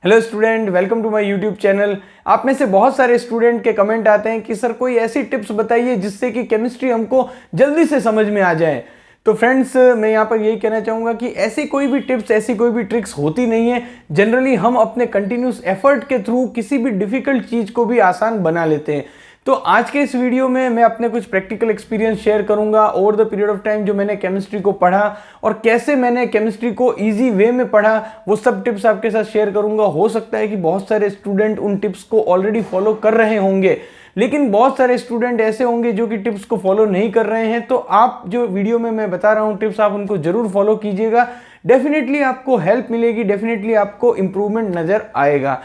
Hello student, welcome to my YouTube channel. आप में से बहुत सारे स्टूडेंट के कमेंट आते हैं कि सर कोई ऐसी टिप्स बताइए जिससे कि केमिस्ट्री हमको जल्दी से समझ में आ जाए। तो फ्रेंड्स, मैं यहाँ पर यही कहना चाहूँगा कि ऐसी कोई भी टिप्स, ऐसी कोई भी ट्रिक्स होती नहीं है। जनरली हम अपने कंटिन्यूस एफर्ट के थ्रू किसी भी डिफिकल्ट चीज़ को भी आसान बना लेते हैं। तो आज के इस वीडियो में मैं अपने कुछ प्रैक्टिकल एक्सपीरियंस शेयर करूंगा over the period of time जो मैंने केमिस्ट्री को पढ़ा और कैसे मैंने केमिस्ट्री को इजी वे में पढ़ा, वो सब टिप्स आपके साथ शेयर करूंगा। हो सकता है कि बहुत सारे स्टूडेंट उन टिप्स को ऑलरेडी फॉलो कर रहे होंगे, लेकिन बहुत सारे स्टूडेंट ऐसे होंगे जो कि टिप्स को फॉलो नहीं कर रहे हैं। तो आप जो वीडियो में मैं बता रहा हूं टिप्स, आप उनको जरूर फॉलो कीजिएगा। डेफिनेटली आपको हेल्प मिलेगी, डेफिनेटली आपको इंप्रूवमेंट नजर आएगा।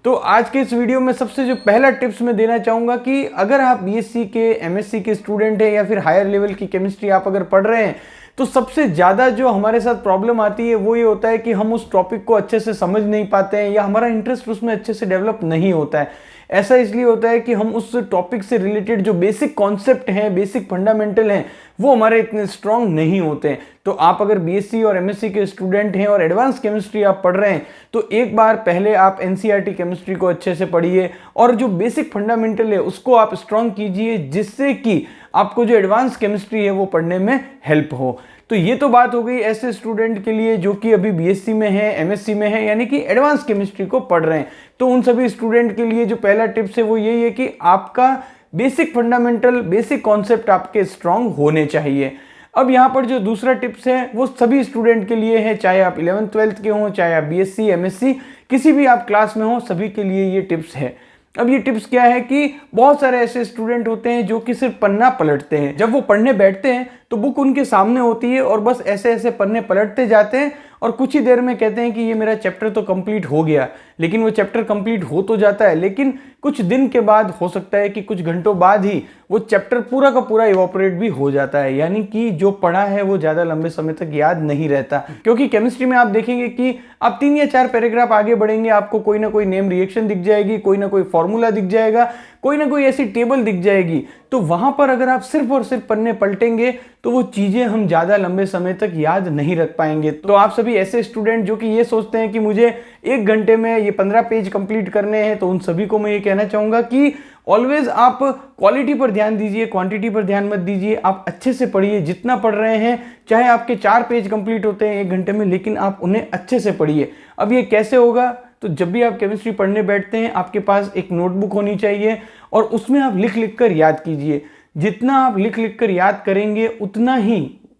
तो आज के इस वीडियो में सबसे जो पहला टिप्स मैं देना चाहूंगा कि अगर आप बीएससी के, एमएससी के स्टूडेंट हैं या फिर हायर लेवल की केमिस्ट्री आप अगर पढ़ रहे हैं, तो सबसे ज़्यादा जो हमारे साथ प्रॉब्लम आती है वो ये होता है कि हम उस टॉपिक को अच्छे से समझ नहीं पाते हैं या हमारा इंटरेस्ट उसमें अच्छे से डेवलप नहीं होता है। ऐसा इसलिए होता है कि हम उस टॉपिक से रिलेटेड जो बेसिक कॉन्सेप्ट हैं, बेसिक फंडामेंटल हैं, वो हमारे इतने स्ट्रांग नहीं होते हैं। तो आप अगर बीएससी और एमएससी के स्टूडेंट हैं और एडवांस केमिस्ट्री आप पढ़ रहे हैं, तो एक बार पहले आप एनसीईआरटी केमिस्ट्री को अच्छे से पढ़िए और जो बेसिक फंडामेंटल है उसको आप स्ट्रांग कीजिए, जिससे कि आपको जो एडवांस केमिस्ट्री है वो पढ़ने में हेल्प हो। तो ये तो बात हो गई ऐसे स्टूडेंट के लिए जो कि अभी बीएससी में है, एमएससी में है, यानी कि एडवांस केमिस्ट्री को पढ़ रहे हैं। तो उन सभी स्टूडेंट के लिए जो पहला टिप्स है वो यही है कि आपका बेसिक फंडामेंटल, बेसिक कॉन्सेप्ट आपके स्ट्रांग होने चाहिए। अब यहाँ पर जो दूसरा टिप्स है वो सभी स्टूडेंट के लिए है, चाहे आप 11th 12th के हों, चाहे आप बीएससी, एमएससी, किसी भी आप क्लास में हो, सभी के लिए ये टिप्स है। अब ये टिप्स क्या है कि बहुत सारे ऐसे स्टूडेंट होते हैं जो कि सिर्फ पन्ना पलटते हैं। जब वो पढ़ने बैठते हैं तो बुक उनके सामने होती है और बस ऐसे ऐसे पन्ने पलटते जाते हैं और कुछ ही देर में कहते हैं कि ये मेरा चैप्टर तो कंप्लीट हो गया। लेकिन वो चैप्टर कंप्लीट हो तो जाता है, लेकिन कुछ दिन के बाद, हो सकता है कि कुछ घंटों बाद ही, वो चैप्टर पूरा का पूरा इवोपरेट भी हो जाता है। यानी कि जो पढ़ा है वो ज़्यादा लंबे समय तक याद नहीं रहता। क्योंकि केमिस्ट्री में आप देखेंगे कि आप 3 या 4 पैराग्राफ आगे बढ़ेंगे, आपको कोई ना कोई नेम रिएक्शन दिख जाएगी, कोई ना कोई फॉर्मूला दिख जाएगा, कोई ना कोई ऐसी टेबल दिख जाएगी। तो वहां पर अगर आप सिर्फ और सिर्फ पन्ने पलटेंगे तो वो चीजें हम ज्यादा लंबे समय तक याद नहीं रख पाएंगे। तो आप सभी ऐसे स्टूडेंट जो कि ये सोचते हैं कि मुझे 1 घंटे में ये 15 पेज कंप्लीट करने हैं, तो उन सभी को मैं ये कहना चाहूंगा कि ऑलवेज आप क्वालिटी पर ध्यान दीजिए, क्वांटिटी पर ध्यान मत दीजिए। आप अच्छे से पढ़िए, जितना पढ़ रहे हैं, चाहे आपके 4 पेज कंप्लीट होते हैं 1 घंटे में, लेकिन आप उन्हें अच्छे से पढ़िए। अब ये कैसे होगा? तो जब भी आप केमिस्ट्री पढ़ने बैठते हैं, आपके पास एक नोटबुक होनी चाहिए और उसमें आप लिख लिख कर याद कीजिए। जितना आप लिख लिख कर याद करेंगे उतना ही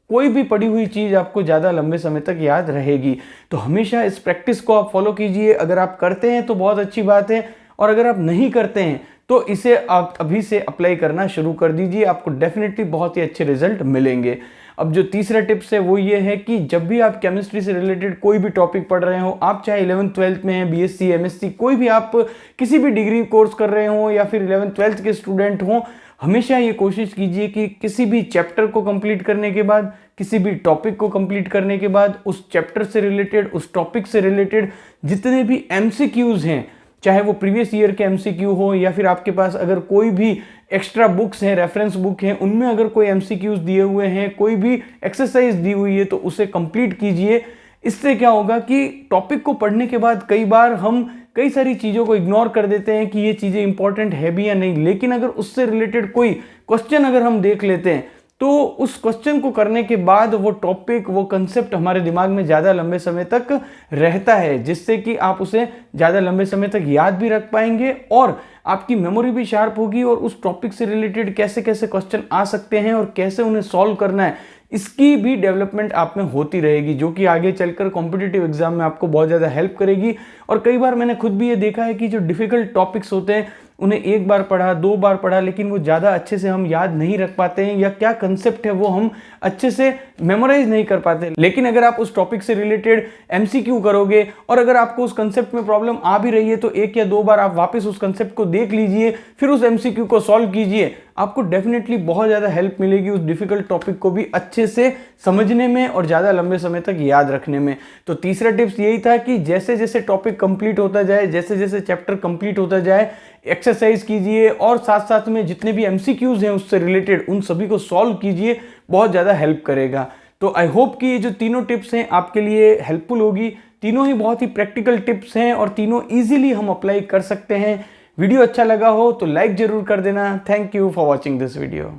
कोई भी पढ़ी हुई चीज़ आपको ज़्यादा लंबे समय तक याद रहेगी। तो हमेशा इस प्रैक्टिस को आप फॉलो कीजिए। अगर आप करते हैं तो बहुत अच्छी बात है, और अगर आप नहीं करते हैं तो इसे आप अभी से अप्लाई करना शुरू कर दीजिए। आपको डेफिनेटली बहुत ही अच्छे रिजल्ट मिलेंगे। अब जो तीसरा टिप्स है वो ये है कि जब भी आप केमिस्ट्री से रिलेटेड कोई भी टॉपिक पढ़ रहे हो, आप चाहे 11th 12th में हैं, बीएससी, एमएससी, कोई भी आप किसी भी डिग्री कोर्स कर रहे हो या फिर 11th 12th के स्टूडेंट हो, हमेशा ये कोशिश कीजिए कि किसी भी चैप्टर को कंप्लीट करने के बाद, किसी भी टॉपिक को कंप्लीट करने के बाद, उस चैप्टर से रिलेटेड, उस टॉपिक से रिलेटेड जितने भी एमसीक्यूज हैं, चाहे वो प्रीवियस ईयर के एमसीक्यू हो या फिर आपके पास अगर कोई भी एक्स्ट्रा बुक्स हैं, रेफरेंस बुक हैं, उनमें अगर कोई एमसीक्यूज दिए हुए हैं, कोई भी एक्सरसाइज दी हुई है, तो उसे कंप्लीट कीजिए। इससे क्या होगा कि टॉपिक को पढ़ने के बाद कई बार हम कई सारी चीज़ों को इग्नोर कर देते हैं कि ये चीज़ें इंपॉर्टेंट है भी या नहीं, लेकिन अगर उससे रिलेटेड कोई क्वेश्चन अगर हम देख लेते हैं तो उस क्वेश्चन को करने के बाद वो टॉपिक, वो कंसेप्ट हमारे दिमाग में ज़्यादा लंबे समय तक रहता है, जिससे कि आप उसे ज़्यादा लंबे समय तक याद भी रख पाएंगे और आपकी मेमोरी भी शार्प होगी और उस टॉपिक से रिलेटेड कैसे कैसे क्वेश्चन आ सकते हैं और कैसे उन्हें सॉल्व करना है, इसकी भी डेवलपमेंट आप में होती रहेगी, जो कि आगे चलकर कॉम्पिटिटिव एग्जाम में आपको बहुत ज़्यादा हेल्प करेगी। और कई बार मैंने खुद भी ये देखा है कि जो डिफिकल्ट टॉपिक्स होते हैं उन्हें 1 बार पढ़ा, 2 बार पढ़ा, लेकिन वो ज़्यादा अच्छे से हम याद नहीं रख पाते हैं या क्या कंसेप्ट है वो हम अच्छे से मेमोराइज नहीं कर पाते। लेकिन अगर आप उस टॉपिक से रिलेटेड एमसीक्यू करोगे और अगर आपको उस कंसेप्ट में प्रॉब्लम आ भी रही है तो 1 या 2 बार आप वापस उस कंसेप्ट को देख लीजिए, फिर उस एमसीक्यू को सॉल्व कीजिए, आपको डेफिनेटली बहुत ज़्यादा हेल्प मिलेगी उस डिफिकल्ट टॉपिक को भी अच्छे से समझने में और ज़्यादा लंबे समय तक याद रखने में। तो तीसरा टिप्स यही था कि जैसे जैसे टॉपिक कंप्लीट होता जाए, जैसे जैसे चैप्टर कंप्लीट होता जाए, एक्सरसाइज कीजिए और साथ साथ में जितने भी एमसीक्यूज हैं उससे रिलेटेड उन सभी को सॉल्व कीजिए, बहुत ज़्यादा हेल्प करेगा। तो आई होप कि ये जो तीनों टिप्स हैं आपके लिए हेल्पफुल होगी। तीनों ही बहुत ही प्रैक्टिकल टिप्स हैं और तीनों इजीली हम अप्लाई कर सकते हैं। वीडियो अच्छा लगा हो तो लाइक जरूर कर देना। Thank you for watching this video.